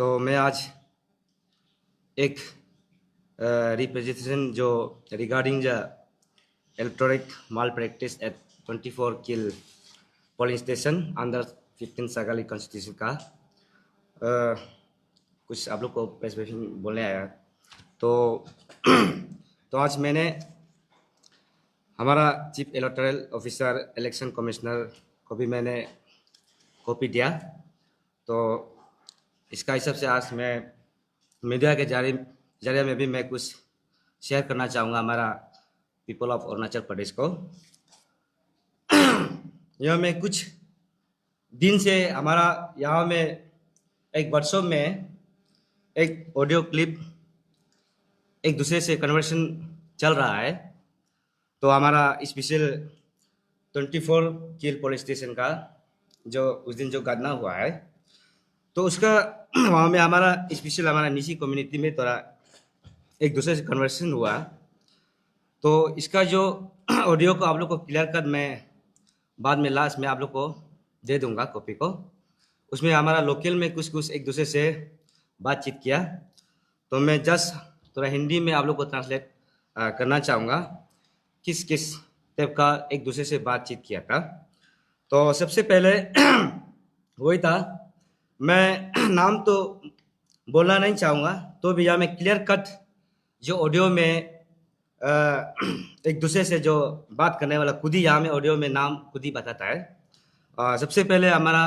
तो मैं आज एक रिप्रेजेंटेशन जो regarding the electronic malpractice at 24 kill polling station under 15 Sagalee constitution का कुछ आप लोग को प्रेजेंटेशन बोलने आया। तो तो आज मैंने हमारा chief electoral officer election commissioner को भी मैंने कॉपी दिया। तो इसका हिसाब से आज मैं मीडिया के जरिए में भी मैं कुछ शेयर करना चाहूँगा हमारा पीपल ऑफ अरुणाचल प्रदेश को। यह में कुछ दिन से हमारा यहाँ में एक वर्कशॉप में एक ऑडियो क्लिप एक दूसरे से कन्वर्सेशन चल रहा है। तो हमारा स्पेशल 24 किल पुलिस स्टेशन का जो उस दिन जो घटना हुआ है, तो उसका वहाँ में हमारा स्पेशल हमारा निजी कम्युनिटी में थोड़ा एक दूसरे से कन्वर्सेशन हुआ। तो इसका जो ऑडियो को आप लोग को क्लियर कर मैं बाद में लास्ट में आप लोग को दे दूंगा कॉपी को। उसमें हमारा लोकल में कुछ एक दूसरे से बातचीत किया। तो मैं जस्ट थोड़ा हिंदी में आप लोग को ट्रांसलेट करना चाहूँगा किस किस टाइप का एक दूसरे से बातचीत किया था। तो सबसे पहले वही था, मैं नाम तो बोलना नहीं चाहूँगा, तो भी यहाँ में क्लियर कट जो ऑडियो में एक दूसरे से जो बात करने वाला खुद ही यहाँ में ऑडियो में नाम खुद ही बताता है। सबसे पहले हमारा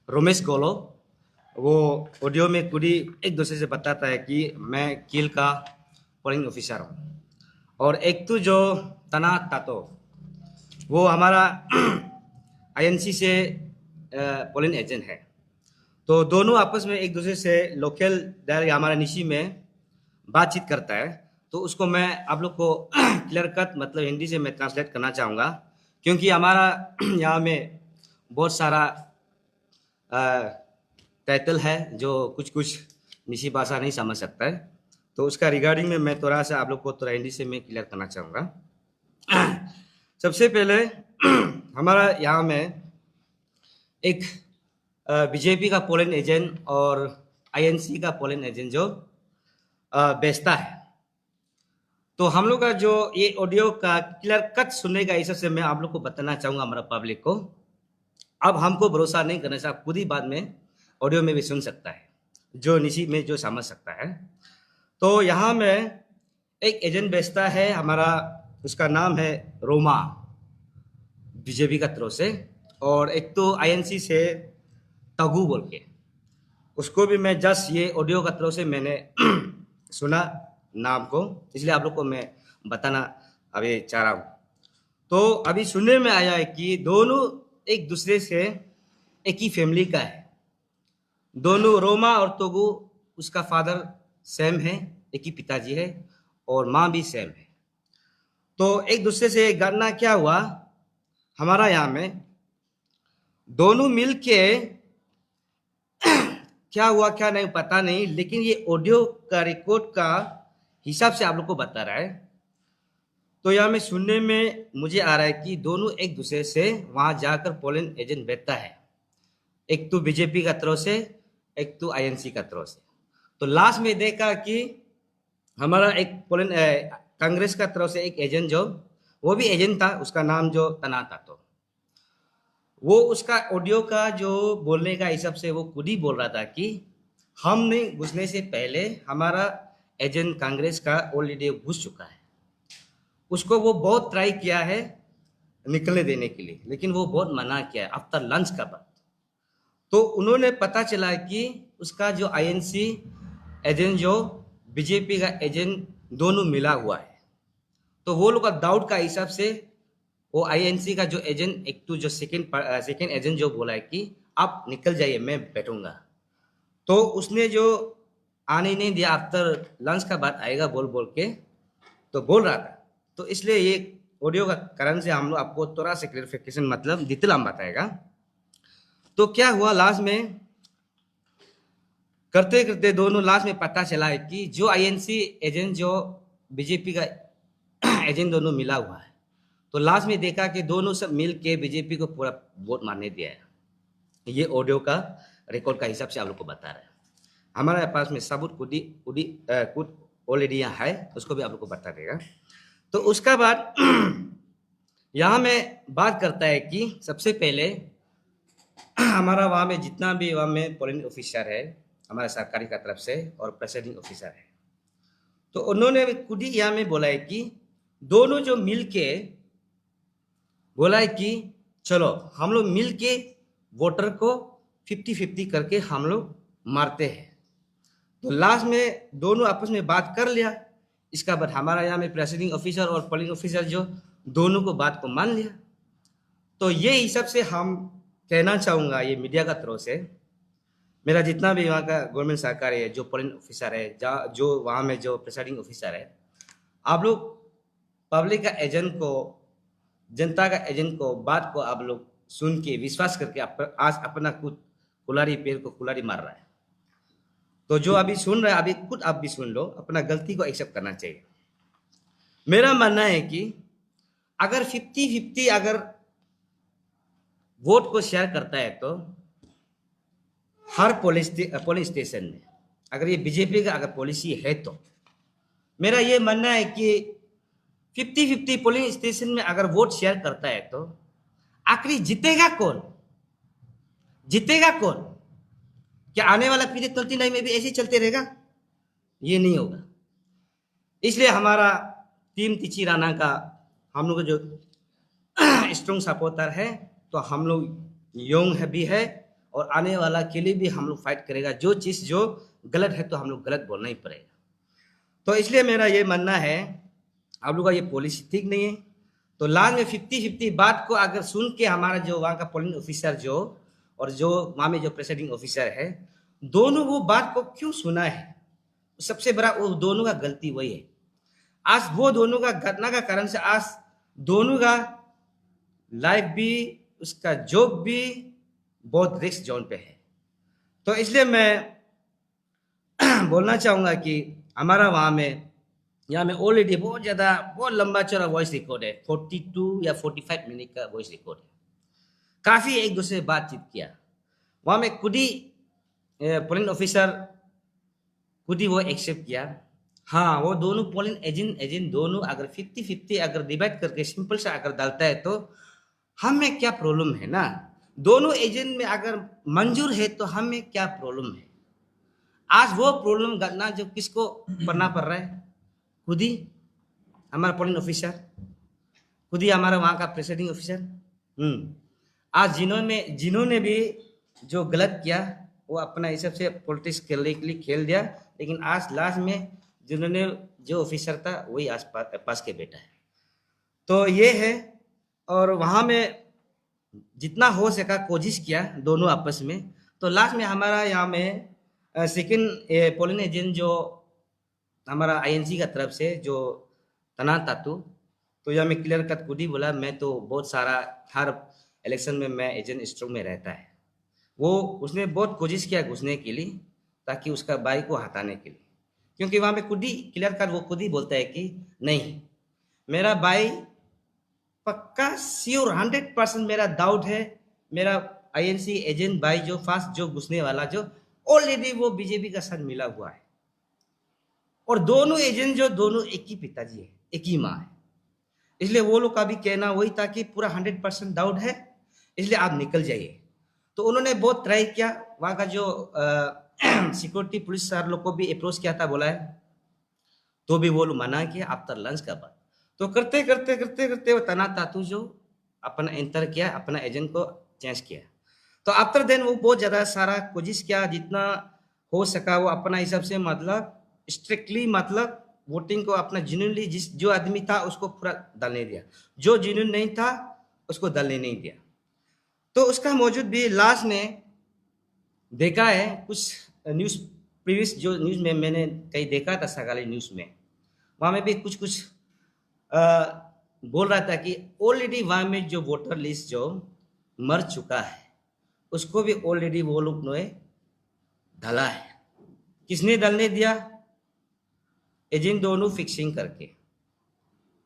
रोमेश गोलो, वो ऑडियो में खुद ही एक दूसरे से बताता है कि मैं किल का पोलिंग ऑफिसर हूँ। और एक तो जो तना तातो, वो हमारा आईएनसी से पोलिंग एजेंट है। तो दोनों आपस में एक दूसरे से लोकल डायरेक्ट हमारा निशी में बातचीत करता है। तो उसको मैं आप लोग को क्लियर कट मतलब हिंदी से मैं ट्रांसलेट करना चाहूँगा, क्योंकि हमारा यहाँ में बहुत सारा टाइटल है जो कुछ निशी भाषा नहीं समझ सकता है। तो उसका रिगार्डिंग में मैं थोड़ा सा आप लोग को थोड़ा हिंदी से मैं क्लियर करना चाहूँगा। सबसे पहले हमारा यहाँ में एक बीजेपी का पोलिंग एजेंट और आईएनसी का पोलिंग एजेंट जो बेचता है। तो हम लोग का जो ये ऑडियो का क्लियर कट सुनने का हिसाब से मैं आप लोग को बताना चाहूँगा हमारा पब्लिक को। अब हमको भरोसा नहीं करना चाहिए, खुद ही बाद में ऑडियो में भी सुन सकता है जो निशी में जो समझ सकता है। तो यहाँ में एक एजेंट बेचता है हमारा, उसका नाम है रोमा बीजेपी का तरफ से, और एक तो आईएनसी से तगू बोल के, उसको भी मैं जस्ट ये ऑडियो का तरफ से मैंने सुना नाम को, इसलिए आप लोग को मैं बताना अभी चाह रहा हूँ। तो अभी सुनने में आया है कि दोनों एक दूसरे से एक ही फैमिली का है। दोनों रोमा और तोगू, उसका फादर सेम है, एक ही पिताजी है, और माँ भी सेम है। तो एक दूसरे से घटना क्या हुआ, हमारा यहाँ में दोनों मिल के क्या हुआ क्या नहीं पता नहीं, लेकिन ये ऑडियो का रिकॉर्ड का हिसाब से आप लोग को बता रहा है। तो यहाँ में सुनने में मुझे आ रहा है कि दोनों एक दूसरे से वहां जाकर पोलिंग एजेंट बैठता है, एक तो बीजेपी का तरफ से, एक तो आईएनसी का तरफ से। तो लास्ट में देखा कि हमारा एक पोलिंग कांग्रेस का तरफ से एक एजेंट जो वो भी एजेंट था, उसका नाम जो तना था, तो वो उसका ऑडियो का जो बोलने का हिसाब से वो खुद ही बोल रहा था कि हमने घुसने से पहले हमारा एजेंट कांग्रेस का ऑलरेडी घुस चुका है। उसको वो बहुत ट्राई किया है निकलने देने के लिए, लेकिन वो बहुत मना किया है आफ्टर लंच का बाद। तो उन्होंने पता चला कि उसका जो आईएनसी एजेंट जो बीजेपी का एजेंट दोनों मिला हुआ है। तो वो लोग का डाउट का हिसाब से वो आईएनसी का जो एजेंट, एक तो जो सेकेंड एजेंट जो बोला है कि आप निकल जाइए मैं बैठूंगा, तो उसने जो आने नहीं दिया, आफ्टर लंच का बात आएगा बोल बोल के तो बोल रहा था। तो इसलिए ये ऑडियो का कारण से हम लोग आपको थोड़ा सा क्लियरिफिकेशन मतलब डिटेल हम बताएगा। तो क्या हुआ लास्ट में, करते करते दोनों लास्ट में पता चला है कि जो आईएनसी एजेंट जो बीजेपी का एजेंट दोनों मिला हुआ है। तो लास्ट में देखा कि दोनों सब मिल के बीजेपी को पूरा वोट मारने दिया है। ये ऑडियो का रिकॉर्ड का हिसाब से आप लोग को बता रहा है। हमारे पास में सबूत कुछ ऑलरेडी यहाँ है, उसको भी आप लोग को बता देगा। तो उसका बाद यहाँ में बात करता है कि सबसे पहले हमारा वहाँ में जितना भी वहाँ में पोलिंग ऑफिसर है हमारे सरकारी का तरफ से और प्रेसिडिंग ऑफिसर है, तो उन्होंने खुद ही यहाँ में बोला है कि दोनों जो मिल के बोला है कि चलो हम लोग मिल के वोटर को 50-50 करके हम लोग मारते हैं। तो लास्ट में दोनों आपस में बात कर लिया। इसका बाद हमारा यहाँ में प्रेसिडिंग ऑफिसर और पोलिंग ऑफिसर जो दोनों को बात को मान लिया। तो ये हिसाब से हम कहना चाहूँगा ये मीडिया का तरफ से, मेरा जितना भी वहाँ का गवर्नमेंट सरकार है, जो पोलिंग ऑफिसर है, जो वहाँ में जो प्रेसिडिंग ऑफिसर है, आप लोग पब्लिक का एजेंट को, जनता का एजेंट को बात को आप लोग सुन के विश्वास करके आज अपना खुद कुल्हाड़ी पेड़ को कुल्हाड़ी मार रहा है। तो जो अभी सुन रहा है अभी खुद आप भी सुन लो, अपना गलती को एक्सेप्ट करना चाहिए। मेरा मानना है कि अगर 50-50 अगर वोट को शेयर करता है तो हर पोलिंग स्टेशन में अगर ये बीजेपी का अगर पॉलिसी है तो मेरा ये मानना है कि 50-50 पोलिंग स्टेशन में अगर वोट शेयर करता है तो आखिरी जीतेगा कौन? जीतेगा कौन? क्या आने वाला पीढ़ी 29 में भी ऐसे ही चलते रहेगा? ये नहीं होगा। इसलिए हमारा टीम तिची राणा का हम लोग जो स्ट्रॉन्ग सपोर्टर है, तो हम लोग यंग है भी है और आने वाला के लिए भी हम लोग फाइट करेगा। जो चीज़ जो गलत है तो हम लोग गलत बोलना ही पड़ेगा। तो इसलिए मेरा ये मानना है आप लोग का ये पॉलिसी ठीक नहीं है। तो लास्ट में 50-50 बात को अगर सुन के हमारा जो वहाँ का पोलिंग ऑफिसर जो और जो वहाँ में जो प्रेसिडिंग ऑफिसर है, दोनों वो बात को क्यों सुना है? सबसे बड़ा वो दोनों का गलती वही है। आज वो दोनों का घटना का कारण से आज दोनों का लाइफ भी उसका जॉब भी बहुत रिस्क जोन पे है। तो इसलिए मैं बोलना चाहूँगा कि हमारा वहाँ में यहाँ में ऑलरेडी बहुत ज़्यादा बहुत लंबा चौड़ा वॉइस रिकॉर्ड है, 42 या 45 मिनट का वॉइस रिकॉर्ड है। काफ़ी एक दूसरे से बातचीत किया। वहाँ में खुद ही पोलिंग ऑफिसर खुद ही वो एक्सेप्ट किया। हाँ, वो दोनों पोलिंग एजेंट दोनों अगर 50-50 अगर डिवाइड करके सिंपल से अगर डालता है तो हमें क्या प्रॉब्लम है ना? दोनों एजेंट में अगर मंजूर है तो हमें क्या प्रॉब्लम है? आज वो प्रॉब्लम घटना जो किसको पढ़ना पड़ रहा है? खुद ही हमारा पोलिंग ऑफिसर, खुद ही हमारा वहाँ का प्रेसिडिंग ऑफिसर। आज जिन्होंने भी जो गलत किया वो अपना हिसाब से पॉलिटिक्स खेलने के लिए खेल दिया, लेकिन आज लास्ट में जिन्होंने जो ऑफिसर था वही आस पास के बेटा है। तो ये है। और वहाँ में जितना हो सका कोशिश किया दोनों आपस में। तो लास्ट में हमारा यहाँ में सेकेंड पोलिंग एजेंट जो हमारा आईएनसी का तरफ से जो तना तातू, तो यहाँ में क्लियर कट खुद ही बोला मैं तो बहुत सारा हर इलेक्शन में मैं एजेंट स्ट्रॉन्ग में रहता है। वो उसने बहुत कोशिश किया घुसने के लिए ताकि उसका भाई को हटाने के लिए, क्योंकि वहाँ पे खुद ही क्लियर कट वो खुद ही बोलता है कि नहीं मेरा भाई पक्का श्योर 100% मेरा डाउट है, मेरा आईएनसी एजेंट भाई जो फास्ट जो घुसने वाला जो ऑलरेडी वो बीजेपी का साथ मिला हुआ है। और दोनों एजेंट जो दोनों एक ही पिताजी है, एक ही माँ है। इसलिए वो लोग का भी कहना वही था कि पूरा 100% डाउट है, इसलिए आप निकल जाइए। तो उन्होंने बहुत ट्राई किया, वहाँ का जो सिक्योरिटी पुलिस सर लोग को भी अप्रोच किया था, बोला है, तो भी वो लोग मना किया आफ्टर लंच का बाद। तो करते करते करते करते वो तना तातू जो अपना एंटर किया, अपना एजेंट को चेंज किया। तो आफ्टर देन वो बहुत ज़्यादा सारा कोशिश किया, जितना हो सका वो अपना हिसाब से मतलब स्ट्रिक्टली मतलब वोटिंग को अपना जेन्युइनली जो आदमी था उसको पूरा डालने दिया, जो जेन्युइन नहीं था उसको डालने नहीं दिया। तो उसका मौजूद भी लास्ट में देखा है कुछ न्यूज़ प्रीवियस जो न्यूज़ में मैंने कहीं देखा था सगाली न्यूज़ में, वहाँ में भी कुछ बोल रहा था कि ऑलरेडी वहाँ में जो वोटर लिस्ट जो मर चुका है उसको भी ऑलरेडी वो लोग ने डाला है। किसने डालने दिया? एजेंट दोनों फिक्सिंग करके।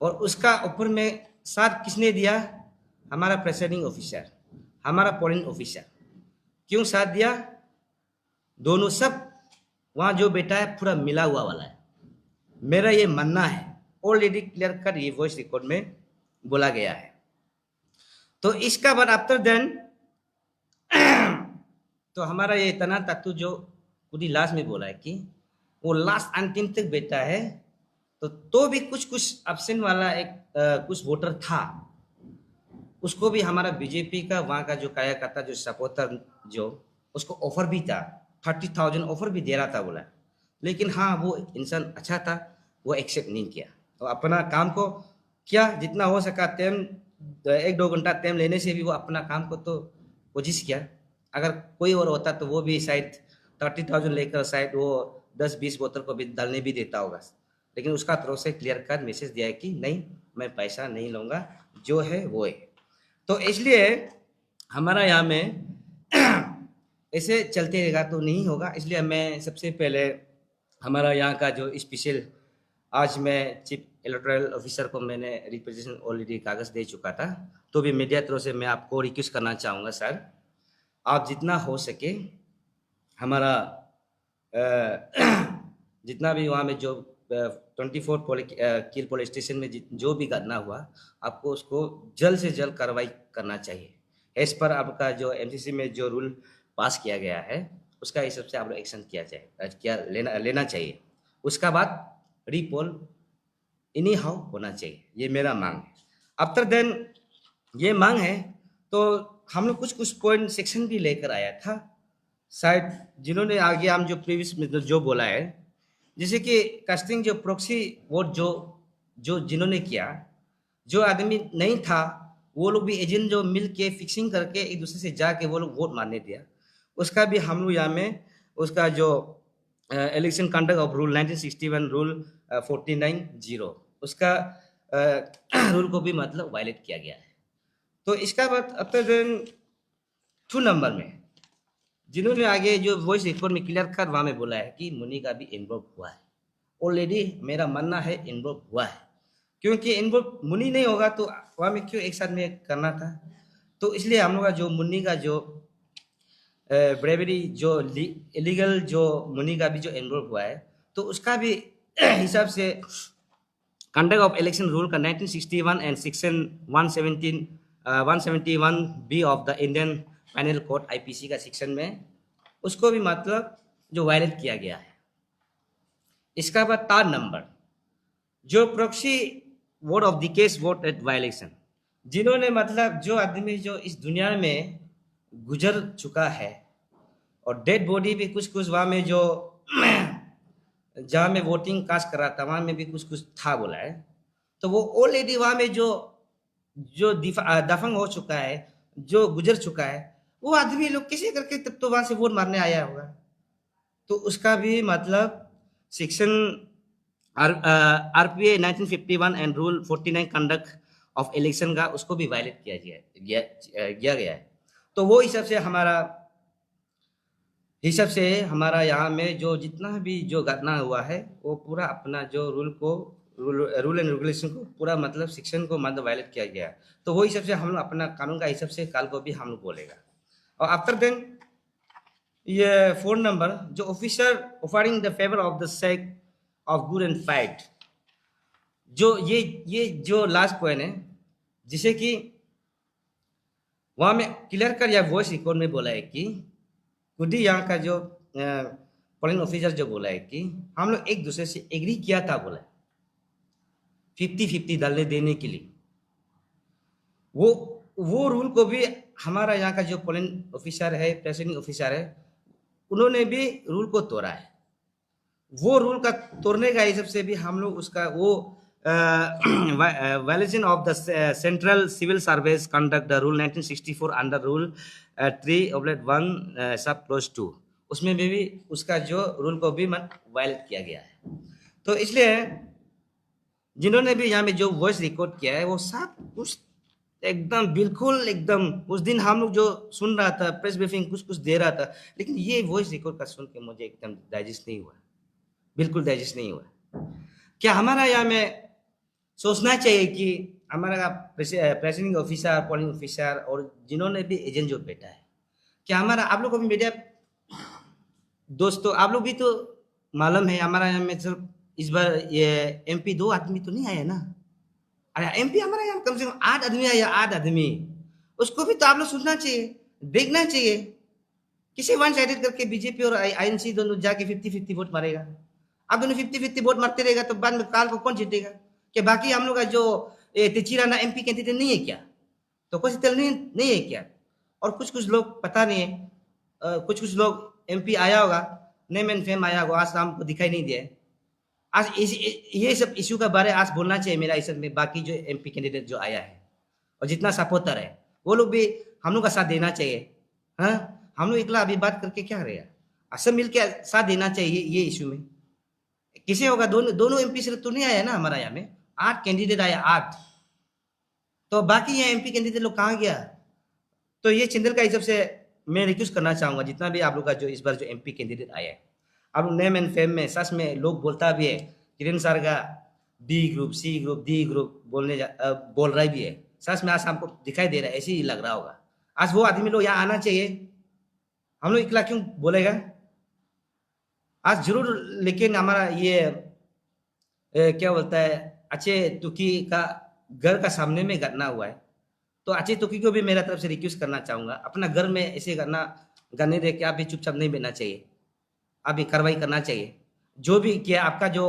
और उसका ऊपर में साथ किसने दिया? हमारा प्रेसिडिंग ऑफिसर, हमारा पोलिंग ऑफिसर। क्यों साथ दिया? दोनों सब वहाँ जो बेटा है पूरा मिला हुआ वाला है, मेरा ये मानना है। ऑलरेडी क्लियर कट ये वॉइस रिकॉर्ड में बोला गया है। तो इसका बाद आफ्टर देन तो हमारा ये तना तातू जो पूरी लास्ट में बोला है कि वो लास्ट अंतिम तक बेटा है, तो भी कुछ कुछ ऑप्शन वाला एक कुछ वोटर था, उसको भी हमारा बीजेपी का वहाँ का जो कार्यकर्ता जो सपोर्टर जो उसको ऑफर भी था, 30,000 ऑफर भी दे रहा था बोला, लेकिन हाँ वो इंसान अच्छा था, वो एक्सेप्ट नहीं किया। तो अपना काम को किया जितना हो सका, टाइम 1-2 घंटा टाइम लेने से भी वो अपना काम को तो कोशिश किया। अगर कोई और होता तो वो भी शायद 30,000 लेकर शायद वो 10-20 बोतल को भी डालने भी देता होगा, लेकिन उसका तरफ से क्लियर कट मैसेज दिया है कि नहीं, मैं पैसा नहीं लूँगा, जो है वो है। तो इसलिए हमारा यहाँ में ऐसे चलते रहेगा तो नहीं होगा। इसलिए मैं सबसे पहले हमारा यहाँ का जो स्पेशल, आज मैं चीफ इलेक्टोरल ऑफिसर को मैंने रिप्रेजेंटेशन ऑलरेडी कागज़ दे चुका था, तो भी मीडिया तरफ से मैं आपको रिक्वेस्ट करना चाहूँगा सर, आप जितना हो सके हमारा जितना भी वहाँ में जो 24 किल पुलिस स्टेशन में जो भी घटना हुआ, आपको उसको जल्द से जल्द कार्रवाई करना चाहिए। एज पर आपका जो एमसीसी में जो रूल पास किया गया है उसका हिसाब से आप लोग एक्शन लेना चाहिए। उसका बाद रीपोल इनी हाउ होना चाहिए, ये मेरा मांग है। आफ्टर देन ये मांग है तो हम लोग कुछ पॉइंट सेक्शन भी लेकर आया था, शायद जिन्होंने आगे हम जो प्रीवियस में जो बोला है, जैसे कि कास्टिंग जो प्रॉक्सी वोट जो जिन्होंने किया, जो आदमी नहीं था वो लोग भी एजेंट जो मिल के फिक्सिंग करके एक दूसरे से जाके वो लोग वोट मारने दिया, उसका भी हम लोग यहाँ में उसका जो election conduct of rule 1961 rule 49(0) उसका रूल को भी मतलब वायलेट किया गया है। तो इसका बाद आफ्टर देन 2 नंबर में जिन्होंने आगे जो वॉइस रिकॉर्ड में क्लियर कर वहाँ में बोला है कि मुनी का भी इन्वॉल्व हुआ है, ऑलरेडी मेरा मानना है इन्वॉल्व हुआ है, क्योंकि इन्वॉल्व मुनी नहीं होगा तो वहाँ में क्यों एक साथ में करना था। तो इसलिए हम लोग का जो मुन्नी का जो ब्रेवरी जो इलीगल जो मुनी का भी जो इन्वॉल्व हुआ है, तो उसका भी हिसाब से कंडक्ट ऑफ इलेक्शन रूल का 1961 and section 171 B of the Indian panel code IPC का सेक्शन में उसको भी मतलब जो वायलेट किया गया है। इसका बाद 3 नंबर जो proxy vote of the case vote at violation, जिन्होंने मतलब जो आदमी जो इस दुनिया में गुजर चुका है और डेड बॉडी भी कुछ वहाँ में जो जहाँ में वोटिंग कास्ट कर रहा था वहाँ में भी कुछ था बोला है, तो वो ऑलरेडी वहाँ में जो दफन हो चुका है, जो गुजर चुका है, वो आदमी लोग किसी करके तब तो वहाँ से वोट मारने आया होगा, तो उसका भी मतलब section RPA 1951 and rule 49 conduct of election का उसको भी वायलेट किया गया है। तो वो हिसाब से हमारा यहाँ में जो जितना भी जो घटना हुआ है वो पूरा अपना जो रूल एंड रेगुलेशन को पूरा मतलब सेक्शन को मतलब वायलेट किया गया है। तो वो हिसाब से हम लोग अपना कानून का हिसाब से काल को भी हम लोग बोलेगा। और आफ्टर देन ये 4 नंबर जो officer offering the favour of the sake of good and fight, जो ये जो लास्ट पॉइंट है, जिसे कि वहाँ में क्लियर कर या वॉइस रिकॉर्ड में बोला है कि खुद ही यहाँ का जो पोलिंग ऑफिसर जो बोला है कि हम लोग एक दूसरे से एग्री किया था, बोला 50-50 डालने देने के लिए। वो रूल को भी हमारा यहाँ का जो पोलिंग ऑफिसर है, प्रेसिडेंट ऑफिसर है, उन्होंने भी रूल को तोड़ा है। वो रूल का तोड़ने का हिसाब से भी हम लोग उसका वो violation of the central civil service conduct the rule 1964 under rule 3/1 sub close 2, उसमें भी उसका जो रूल को भी वायलेट किया गया है। तो इसलिए जिन्होंने भी यहाँ में जो वॉइस रिकॉर्ड किया है वो सब कुछ एकदम बिल्कुल एकदम उस दिन हम लोग जो सुन रहा था, प्रेस ब्रीफिंग कुछ दे रहा था, लेकिन ये वॉइस रिकॉर्ड का सुन के मुझे एकदम डाइजेस्ट नहीं हुआ, बिल्कुल डाइजेस्ट नहीं हुआ। क्या हमारा यहाँ में सोचना चाहिए कि हमारा प्रेसिडेंट ऑफिसर, पोलिंग ऑफिसर और जिन्होंने भी एजेंट जो बैठा है, क्या हमारा आप लोग को भी मीडिया दोस्तों, आप लोग भी तो मालूम है हमारा यहाँ में सिर्फ इस बार ये एमपी 2 आदमी तो नहीं आया ना। अरे एमपी हमारे यहाँ कम से कम 8 आदमी आया, 8 आदमी। उसको भी तो आप लोग सुनना चाहिए, देखना चाहिए। किसी वन साइडेड करके बीजेपी और आईएनसी दोनों जाके 50-50 वोट मारेगा। आप दोनों 50-50 वोट मारते रहेगा तो बाद में काल को कौन जीतेगा? कि बाकी हम लोग का जो तेची राणा एमपी कैंडिडेट नहीं है क्या? तो कुछ दल नहीं है क्या? और कुछ लोग पता नहीं है, कुछ लोग एमपी आया होगा, नेम एंड फेम आया होगा, आज शाम को दिखाई नहीं दिया। आज ये सब इश्यू का बारे आज बोलना चाहिए मेरा इस में। बाकी जो एमपी कैंडिडेट जो आया है और जितना सपोर्टर है वो लोग भी हम लोग का साथ देना चाहिए। हाँ, हम लोग एकला अभी बात करके क्या रहेगा? सब मिल के साथ देना चाहिए ये इश्यू में। किसे होगा? दोनों एमपी से तो नहीं आया ना हमारा यहाँ में। 8 कैंडिडेट आया, 8। तो बाकी यहाँ एमपी कैंडिडेट लोग कहाँ गया? तो ये चैनल का हिसाब से मैं रिक्वेस्ट करना चाहूंगा, जितना भी आप लोग का जो इस बार जो एमपी कैंडिडेट आया है, आप लोग नेम एंड फेम में सच में लोग बोलता भी है किरण सर का B group, C group, D group बोल रहा भी है। सच में आज हमको दिखाई दे रहा है, ऐसे ही लग रहा होगा। आज वो आदमी लोग यहाँ आना चाहिए। हम लोग इकला क्यों बोलेगा? आज जरूर, लेकिन हमारा ये क्या बोलता है, अच्छे तुकी का घर का सामने में घटना हुआ है। तो अच्छे तुकी को भी मेरा तरफ से रिक्वेस्ट करना चाहूंगा, अपना घर में ऐसे करने दे के आप भी चुपचाप नहीं बैठना चाहिए, आप भी कार्रवाई करना चाहिए। जो भी किया आपका जो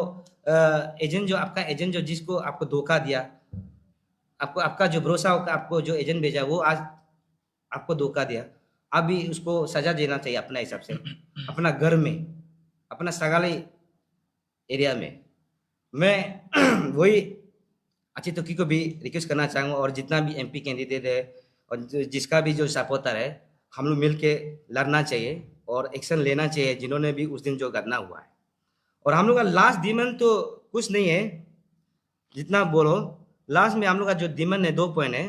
एजेंट जो जिसको आपको धोखा दिया, आपको आपका जो भरोसा होगा, आपको जो एजेंट भेजा वो आज आपको धोखा दिया, आप भी उसको सजा देना चाहिए अपना हिसाब से। अपना घर में, अपना सगाली एरिया में। मैं वही अच्छी तुकी को भी रिक्वेस्ट करना चाहूँगा, और जितना भी एमपी कैंडिडेट है और जिसका भी जो सपोर्टर है, हम लोग मिल के लड़ना चाहिए और एक्शन लेना चाहिए जिन्होंने भी उस दिन जो घटना हुआ है। और हम लोग का लास्ट डिमांड तो कुछ नहीं है, जितना बोलो लास्ट में हम लोग का जो डिमांड है 2 पॉइंट है।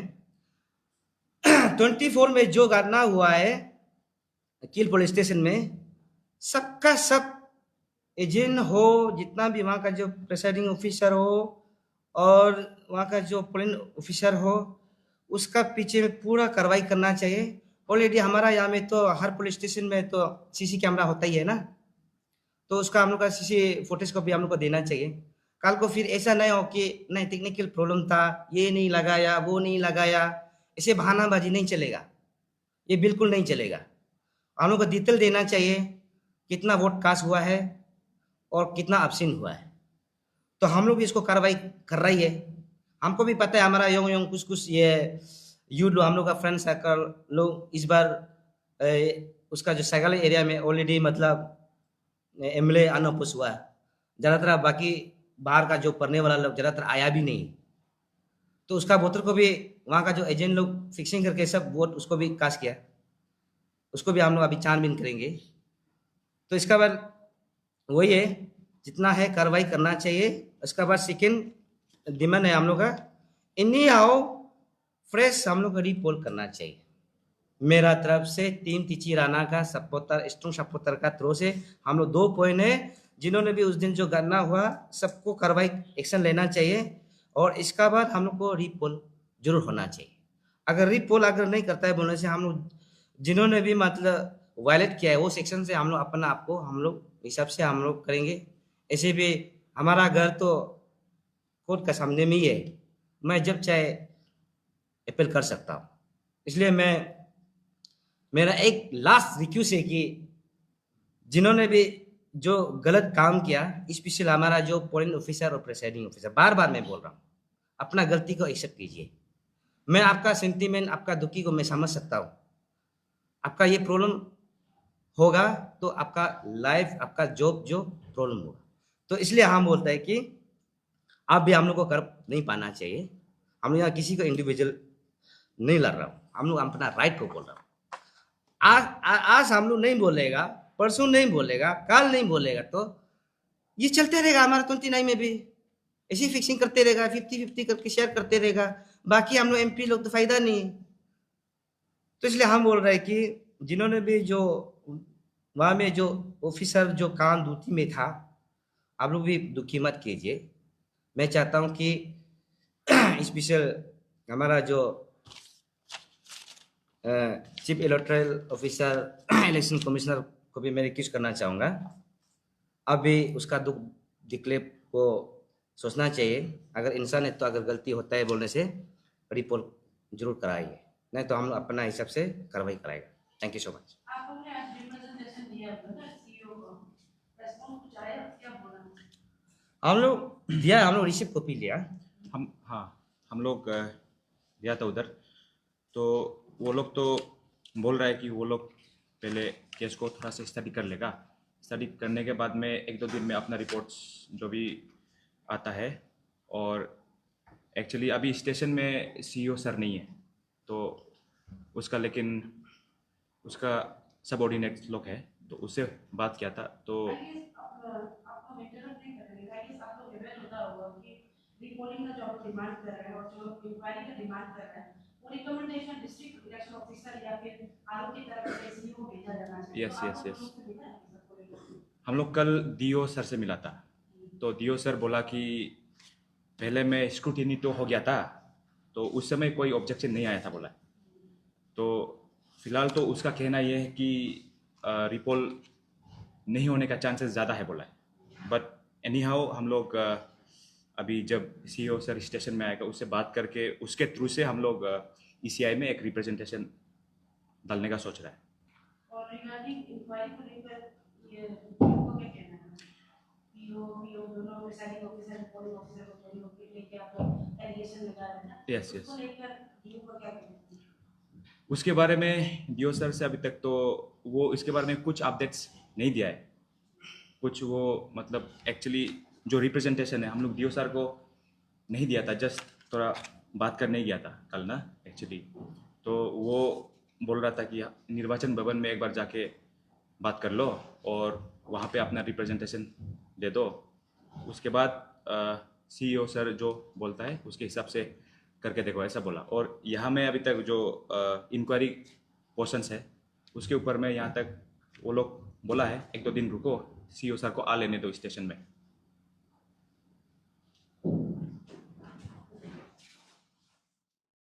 24 में जो घटना हुआ है किल पुलिस स्टेशन में, सबका सब एजेंट हो, जितना भी वहाँ का जो प्रिसाइडिंग ऑफिसर हो और वहाँ का जो पुलिस ऑफिसर हो, उसका पीछे में पूरा कार्रवाई करना चाहिए। ऑलरेडी हमारा यहाँ में तो हर पुलिस स्टेशन में तो सीसी कैमरा होता ही है ना, तो उसका हम लोग का सीसी फुटेज को भी हम लोग को देना चाहिए। कल को फिर ऐसा नहीं हो कि नहीं टेक्निकल प्रॉब्लम था, ये नहीं लगाया, वो नहीं लगाया, ऐसे बहानाबाजी नहीं चलेगा, ये बिल्कुल नहीं चलेगा। हम लोग को डिटेल देना चाहिए कितना वोट कास्ट हुआ है और कितना अब्सेंट हुआ है। तो हम लोग भी इसको कार्रवाई कर रही है। हमको भी पता है हमारा योंग कुछ ये यू लो हम लोग का फ्रेंड सर्कल लोग इस बार उसका जो सगाली एरिया में ऑलरेडी मतलब एमएलए अनअपोज हुआ है। ज़्यादातर बाकी बाहर का जो पढ़ने वाला लोग ज़्यादातर आया भी नहीं, तो उसका वोटर को भी वहाँ का जो एजेंट लोग फिक्सिंग करके सब वोट उसको भी कास्ट किया, उसको भी हम लोग अभी छानबीन करेंगे। तो इसका बाद वही है, जितना है कार्रवाई करना चाहिए। उसका बाद सेकेंड डिमांड है हम लोग का, इन्हीं आओ फ्रेश हम लोग को रिपोल करना चाहिए। मेरा तरफ से टीम तिची राणा का सपोर्टर, स्ट्रॉन्ग सपोर्टर का थ्रो से हम लोग 2 पॉइंट है, जिन्होंने भी उस दिन जो घटना हुआ सबको कार्रवाई एक्शन लेना चाहिए। और इसका बाद हम लोग को रिपोल जरूर होना चाहिए। अगर रिपोल अगर नहीं करता है बोलने से हम लोग जिन्होंने भी मतलब वायलेट किया है वो सेक्शन से हम लोग अपना आपको हम लोग हिसाब से हम लोग करेंगे। ऐसे भी हमारा घर तो कोर्ट का सामने में ही है, मैं जब चाहे अपील कर सकता हूँ। इसलिए मेरा एक लास्ट रिक्वेस्ट है कि जिन्होंने भी जो गलत काम किया, स्पेशल हमारा जो पोलिंग ऑफिसर और प्रिसाइडिंग ऑफिसर, बार बार मैं बोल रहा हूँ, अपना गलती को एक्सेप्ट कीजिए। मैं आपका सेंटीमेंट, आपका दुखी को मैं समझ सकता हूँ। आपका ये प्रॉब्लम होगा तो आपका लाइफ, आपका जॉब जो प्रॉब्लम होगा, तो इसलिए हम बोलते हैं कि आप भी हम लोग को कर नहीं पाना चाहिए। हम यहाँ किसी को इंडिविजुअल नहीं लड़ रहा हूँ, हम लोग अपना राइट को बोल रहा हूँ। आज हम लोग नहीं बोलेगा, परसों नहीं बोलेगा, कल नहीं बोलेगा, तो ये चलते रहेगा। हमारा 29 में भी ऐसी फिक्सिंग करते रहेगा, 50-50 करके शेयर करते रहेगा। बाकी हम लोग एमपी लोग तो फायदा नहीं। तो इसलिए हम बोल रहे हैं कि जिन्होंने भी जो वहाँ में जो ऑफिसर जो काम ड्यूटी में था, आप लोग भी दुखी मत कीजिए। मैं चाहता हूँ कि स्पेशल हमारा जो chief electoral officer election commissioner को भी मैं रिक्वेस्ट करना चाहूँगा, अभी उसका दुख डिक्लेयर को सोचना चाहिए। अगर इंसान है तो अगर गलती होता है बोलने से रिपोर्ट जरूर कराइए, नहीं तो हम अपना हिसाब से कार्रवाई कराएगा। Thank you so much. आपने आज रिप्रेजेंटेशन दिया था ना सीईओ को, रेस्पॉन्स कुछ आया, क्या बोला? हम लोग दिया, हम लोग रिसिप्ट कॉपी लिया। हम लोग गया था उधर, तो वो लोग तो बोल रहा है कि वो लोग पहले केस को थोड़ा सा स्टडी कर लेगा। स्टडी करने के बाद में 1-2 दिन में अपना रिपोर्ट्स जो भी आता है। और एक्चुअली अभी स्टेशन में सीईओ सर नहीं है, तो लेकिन उसका सबऑर्डिनेट लोग है, तो उससे बात किया था। तो आपको इंटरप्ट नहीं करेंगे, आई गेस आपको अवेयर होता होगा कि रिपोर्टिंग का जो आप डिमांड कर रहे हैं और जो इंक्वायरी का डिमांड कर रहे हैं, वो रिकमेंडेशन डिस्ट्रिक्ट इलेक्शन ऑफिसर या फिर आरओ की तरफ से सीईओ को भेजा जाना चाहिए। Yes yes yes, yes. हम लोग कल डीओ सर से मिला था, तो डीओ सर बोला कि पहले में स्क्रूटिनी तो हो गया था, तो उस समय कोई ऑब्जेक्शन नहीं आया था बोला। तो फिलहाल तो उसका कहना यह है कि रिपोल नहीं होने का चांसेस ज़्यादा है बोला है। बट एनी हाउ हम लोग अभी जब सीईओ सर स्टेशन में आएगा उससे बात करके उसके थ्रू से हम लोग ईसीआई में एक रिप्रेजेंटेशन डालने का सोच रहा है। और रिगार्डिंग इंक्वायरी को लेकर ये आपको क्या कहना है? पीओ दोनों प्रिसाइडिंग ऑफिसर पोलिंग ऑफिसर को पोलिंग लेके आप एलिगेशन लगा रहे हैं ना, यस यस, उसको लेकर डीओ को क्या कहना है? उसके बारे में डीओ सर से अभी तक तो वो इसके बारे में कुछ अपडेट्स नहीं दिया है। कुछ वो मतलब एक्चुअली जो रिप्रेजेंटेशन है हम लोग डीओ सर को नहीं दिया था, जस्ट थोड़ा बात करने गया था कल ना एक्चुअली। तो वो बोल रहा था कि निर्वाचन भवन में एक बार जाके बात कर लो और वहाँ पे अपना रिप्रेजेंटेशन दे दो। उसके बाद सीईओ सर जो बोलता है उसके हिसाब से करके देखो, ऐसा बोला। और यहाँ में अभी तक जो इंक्वायरी पोर्शंस है उसके ऊपर में यहाँ तक वो लोग बोला है 1-2 दिन रुको, सीईओ सर को आ लेने दो स्टेशन में।